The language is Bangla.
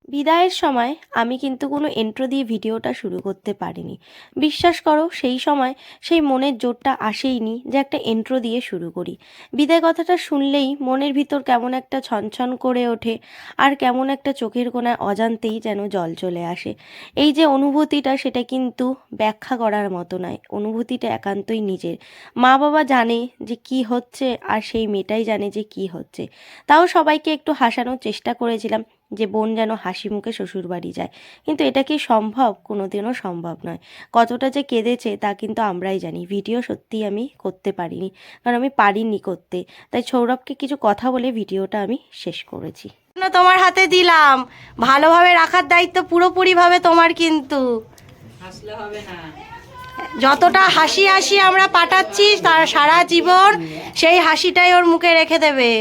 বিদায়ের সময় আমি কিন্তু কোনো ইন্ট্রো দিয়ে ভিডিওটা শুরু করতে পারিনি। বিশ্বাস করো সেই সময় সেই মনের জোরটা আসেইনি যে একটা ইন্ট্রো দিয়ে শুরু করি। বিদায় কথাটা শুনলেই মনের ভিতর কেমন একটা ছনছন করে ওঠে, আর কেমন একটা চোখের কোণায় অজান্তেই যেন জল চলে আসে। এই যে অনুভূতিটা, সেটা কিন্তু ব্যাখ্যা করার মতো নয়, অনুভূতিটা একান্তই নিজের। মা বাবা জানে যে কি হচ্ছে, আর সেই মেয়েটাই জানে যে কি হচ্ছে। তাও সবাইকে একটু হাসানোর চেষ্টা করেছিলাম যে বোন যেন হাসি মুখে শ্বশুরবাড়ি যায়, কিন্তু এটা কি সম্ভব? কোনোদিনও সম্ভব নয়। কতটা যে কেঁদেছে তা কিন্তু আমরাই জানি। ভিডিও সত্যিই আমি করতে পারিনি, কারণ আমি পারিনি করতে। তাই সৌরভকে কিছু কথা বলে ভিডিওটা আমি শেষ করেছি। না, তোমার হাতে দিলাম, ভালোভাবে রাখার দায়িত্ব পুরোপুরিভাবে তোমার। কিন্তু হাসলে হবে না। যতটা হাসি হাসি আমরা পাঠাচ্ছি তার সারা জীবন সেই হাসিটাই ওর মুখে রেখে দেবে।